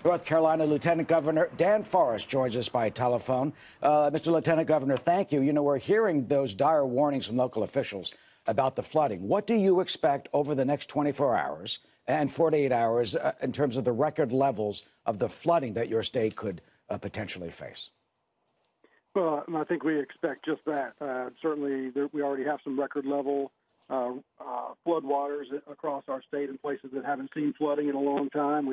North Carolina Lieutenant Governor Dan Forest joins us by telephone. Mr. Lieutenant Governor, thank you. You know, we're hearing those dire warnings from local officials about the flooding. What do you expect over the next 24 hours and 48 hours in terms of the record levels of the flooding that your state could potentially face? Well, I think we expect just that. Certainly, we already have some record level floodwaters across our state in places that haven't seen flooding in a long time.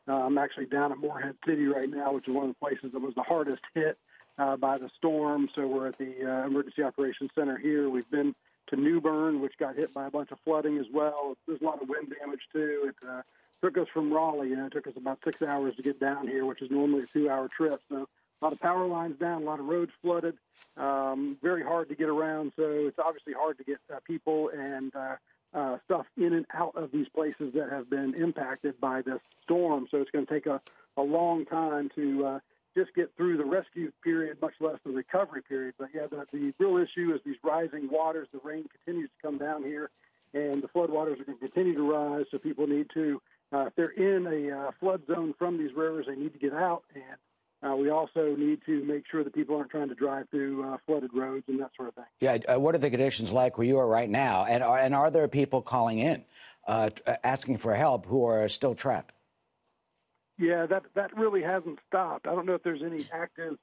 I'm actually down at Morehead City right now, which is one of the places that was the hardest hit by the storm. So we're at the Emergency Operations Center here. We've been to New Bern, which got hit by a bunch of flooding as well. There's a lot of wind damage, too. It took us from Raleigh. It took us about 6 hours to get down here, which is normally a 2-hour trip. So a lot of power lines down, a lot of roads flooded, very hard to get around. So it's obviously hard to get people and stuff in and out of these places that have been impacted by this storm. So it's going to take a long time to just get through the rescue period, much less the recovery period. But, yeah, the real issue is these rising waters. The rain continues to come down here, and the floodwaters are going to continue to rise. So people need to, if they're in a flood zone from these rivers, they need to get out. And we also need to make sure that people aren't trying to drive through flooded roads and that sort of thing. Yeah, what are the conditions like where you are right now? And are there people calling in, asking for help who are still trapped? Yeah, that really hasn't stopped. I don't know if there's any active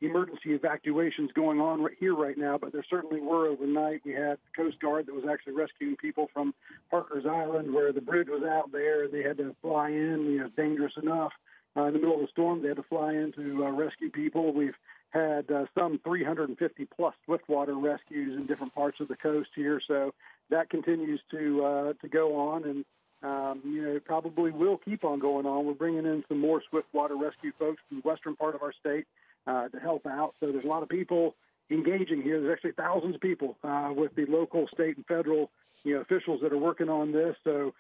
emergency evacuations going on right now, but there certainly were overnight. We had the Coast Guard that was actually rescuing people from Parker's Island, where the bridge was out there. They had to fly in. It's dangerous enough. In the middle of the storm, they had to fly in to rescue people. We've had some 350-plus swiftwater rescues in different parts of the coast here, so that continues to go on, and it probably will keep on going on. We're bringing in some more swiftwater rescue folks from the western part of our state to help out. So there's a lot of people engaging here. There's actually thousands of people with the local, state, and federal officials that are working on this. So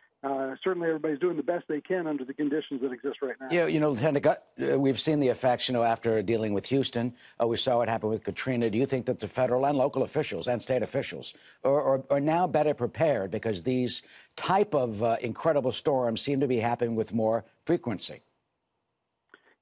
certainly everybody's doing the best they can under the conditions that exist right now. Yeah, Lieutenant, we've seen the effects, after dealing with Houston. We saw what happened with Katrina. Do you think that the federal and local officials and state officials are now better prepared because these type of incredible storms seem to be happening with more frequency?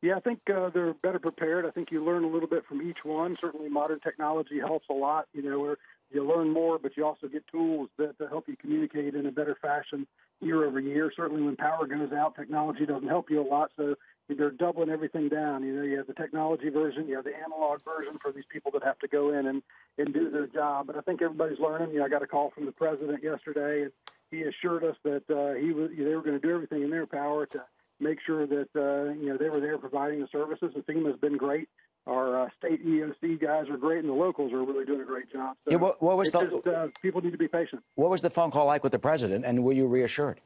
Yeah, I think they're better prepared. I think you learn a little bit from each one. Certainly modern technology helps a lot, where you learn more, but you also get tools that help you communicate in a better fashion year over year. Certainly when power goes out, technology doesn't help you a lot, so they're doubling everything down. You have the technology version, you have the analog version for these people that have to go in and do their job. But I think everybody's learning. I got a call from the president yesterday, and he assured us that they were going to do everything in their power to make sure that they were there providing the services. The team has been great. Our state EOC guys are great, and the locals are really doing a great job. So what was people need to be patient. What was the phone call like with the president, and were you reassured?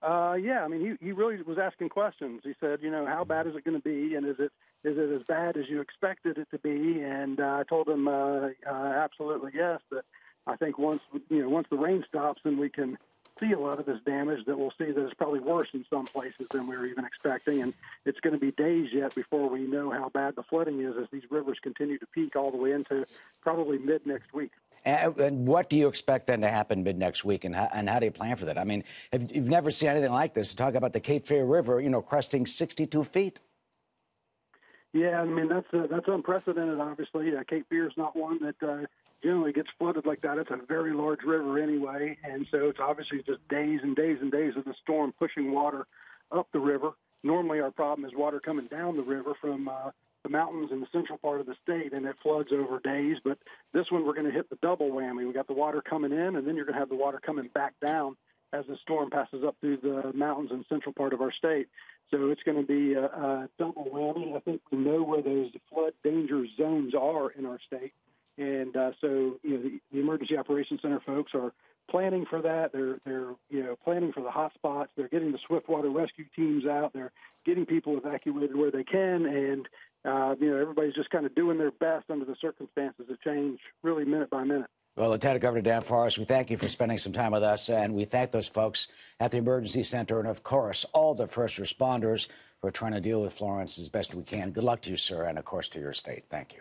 Yeah, I mean, he really was asking questions. He said, how bad is it going to be, and is it as bad as you expected it to be? And I told him absolutely yes. That I think once the rain stops, then we can see a lot of this damage, that we'll see that it's probably worse in some places than we were even expecting. And it's going to be days yet before we know how bad the flooding is as these rivers continue to peak all the way into probably mid next week. And what do you expect then to happen mid next week, and how do you plan for that? I mean, you've never seen anything like this. Talk about the Cape Fear River, cresting 62 feet. Yeah, I mean, that's unprecedented, obviously. Cape Fear is not one that generally gets flooded like that. It's a very large river anyway, and so it's obviously just days and days and days of the storm pushing water up the river. Normally our problem is water coming down the river from the mountains in the central part of the state, and it floods over days. But this one, we're going to hit the double whammy. We got the water coming in, and then you're going to have the water coming back down as the storm passes up through the mountains in the central part of our state. So it's going to be a double whammy. I think we know where those flood danger zones are in our state. And so the Emergency Operations Center folks are planning for that. They're planning for the hot spots. They're getting the swiftwater rescue teams out. They're getting people evacuated where they can. And, everybody's just kind of doing their best under the circumstances that change really minute by minute. Well, Lieutenant Governor Dan Forest, we thank you for spending some time with us, and we thank those folks at the Emergency Center and, of course, all the first responders who are trying to deal with Florence as best we can. Good luck to you, sir, and, of course, to your state. Thank you.